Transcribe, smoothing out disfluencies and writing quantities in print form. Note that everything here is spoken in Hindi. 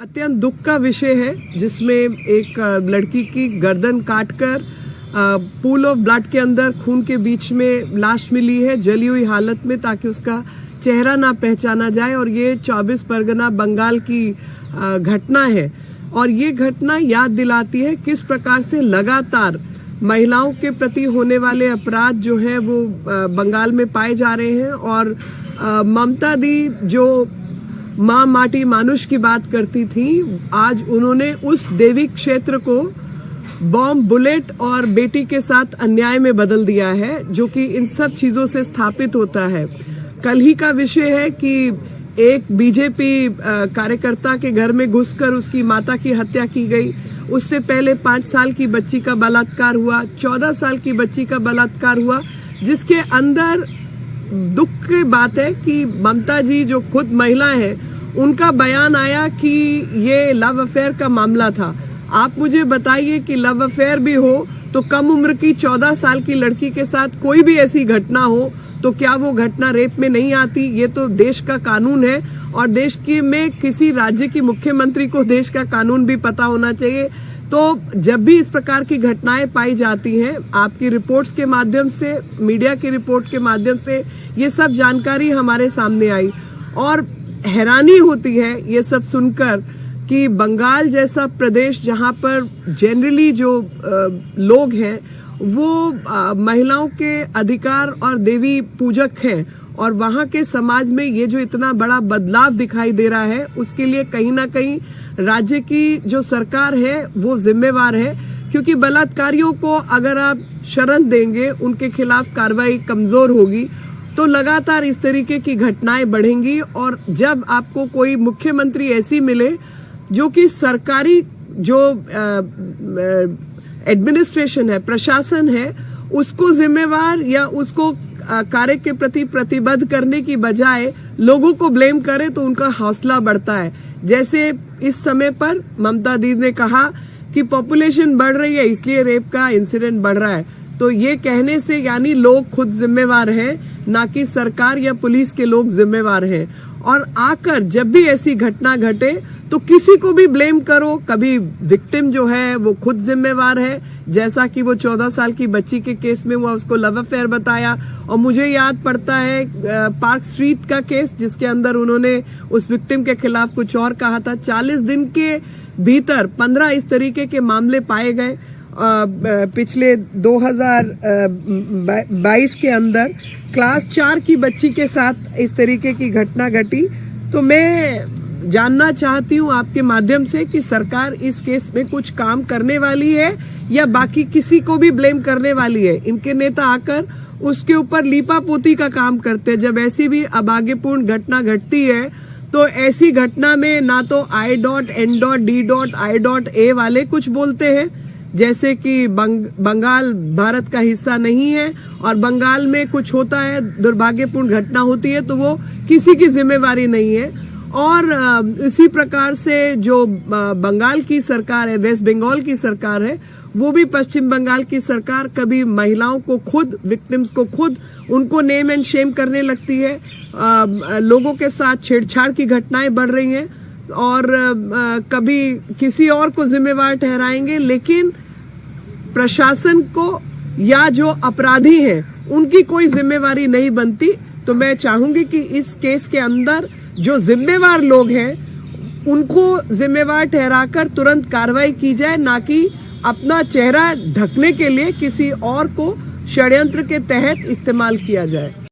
अत्यंत दुख का विषय है जिसमें एक लड़की की गर्दन काटकर पूल ऑफ ब्लड के अंदर खून के बीच में लाश मिली है जली हुई हालत में, ताकि उसका चेहरा ना पहचाना जाए। और ये 24 परगना बंगाल की घटना है और ये घटना याद दिलाती है किस प्रकार से लगातार महिलाओं के प्रति होने वाले अपराध जो है वो बंगाल में पाए जा रहे हैं। और ममता दी जो माँ माटी मानुष की बात करती थी, आज उन्होंने उस देवी क्षेत्र को बॉम्ब बुलेट और बेटी के साथ अन्याय में बदल दिया है, जो कि इन सब चीजों से स्थापित होता है। कल ही का विषय है कि एक बीजेपी कार्यकर्ता के घर में घुसकर उसकी माता की हत्या की गई। उससे पहले 5 साल की बच्ची का बलात्कार हुआ, 14 साल की बच्ची का बलात्कार हुआ, जिसके अंदर दुख की बात है कि ममता जी जो खुद महिला है, उनका बयान आया कि ये लव अफेयर का मामला था। आप मुझे बताइए कि लव अफेयर भी हो तो कम उम्र की 14 साल की लड़की के साथ कोई भी ऐसी घटना हो तो क्या वो घटना रेप में नहीं आती? ये तो देश का कानून है और देश की में किसी राज्य की मुख्यमंत्री को देश का कानून भी पता होना चाहिए। तो जब भी इस प्रकार की घटनाएं पाई जाती हैं, आपकी रिपोर्ट्स के माध्यम से, मीडिया की रिपोर्ट के माध्यम से ये सब जानकारी हमारे सामने आई और हैरानी होती है ये सब सुनकर कि बंगाल जैसा प्रदेश जहां पर जनरली जो लोग हैं वो महिलाओं के अधिकार और देवी पूजक हैं, और वहां के समाज में ये जो इतना बड़ा बदलाव दिखाई दे रहा है, उसके लिए कहीं ना कहीं राज्य की जो सरकार है वो जिम्मेवार है। क्योंकि बलात्कारियों को अगर आप शरण देंगे, उनके खिलाफ कार्रवाई कमजोर होगी, तो लगातार इस तरीके की घटनाएं बढ़ेंगी। और जब आपको कोई मुख्यमंत्री ऐसी मिले जो कि सरकारी जो एडमिनिस्ट्रेशन है, प्रशासन है, उसको जिम्मेवार या उसको कार्य के प्रति प्रतिबद्ध करने की बजाय लोगों को ब्लेम करे, तो उनका हौसला बढ़ता है। जैसे इस समय पर ममता दीदी ने कहा कि पॉपुलेशन बढ़ रही है इसलिए रेप का इंसिडेंट बढ़ रहा है, तो ये कहने से यानी लोग खुद जिम्मेवार हैं, ना कि सरकार या पुलिस के लोग जिम्मेवार हैं। और आकर जब भी ऐसी घटना घटे तो किसी को भी ब्लेम करो, कभी विक्टिम जो है वो खुद जिम्मेवार है, जैसा कि वो 14 साल की बच्ची के केस में हुआ, उसको लव अफेयर बताया। और मुझे याद पड़ता है पार्क स्ट्रीट का केस, जिसके अंदर उन्होंने उस विक्टिम के खिलाफ कुछ और कहा था। 40 दिन के भीतर 15 इस तरीके के मामले पाए गए। पिछले 2022 के अंदर क्लास 4 की बच्ची के साथ इस तरीके की घटना घटी। तो मैं जानना चाहती हूँ आपके माध्यम से कि सरकार इस केस में कुछ काम करने वाली है या बाकी किसी को भी ब्लेम करने वाली है? इनके नेता आकर उसके ऊपर लीपापोती का काम करते हैं। जब ऐसी भी अभाग्यपूर्ण घटना घटती है तो ऐसी घटना में ना तो I.N.D.I.A वाले कुछ बोलते हैं, जैसे कि बंगाल भारत का हिस्सा नहीं है और बंगाल में कुछ होता है, दुर्भाग्यपूर्ण घटना होती है, तो वो किसी की जिम्मेवारी नहीं है। और इसी प्रकार से जो बंगाल की सरकार है, वेस्ट बंगाल की सरकार है, वो भी पश्चिम बंगाल की सरकार कभी महिलाओं को खुद, विक्टिम्स को खुद, उनको नेम एंड शेम करने लगती है। लोगों के साथ छेड़छाड़ की घटनाएं बढ़ रही हैं और कभी किसी और को जिम्मेवार ठहराएंगे, लेकिन प्रशासन को या जो अपराधी हैं उनकी कोई जिम्मेवारी नहीं बनती। तो मैं चाहूंगी कि इस केस के अंदर जो जिम्मेवार लोग हैं उनको जिम्मेवार ठहराकर तुरंत कार्रवाई की जाए, ना कि अपना चेहरा ढकने के लिए किसी और को षड्यंत्र के तहत इस्तेमाल किया जाए।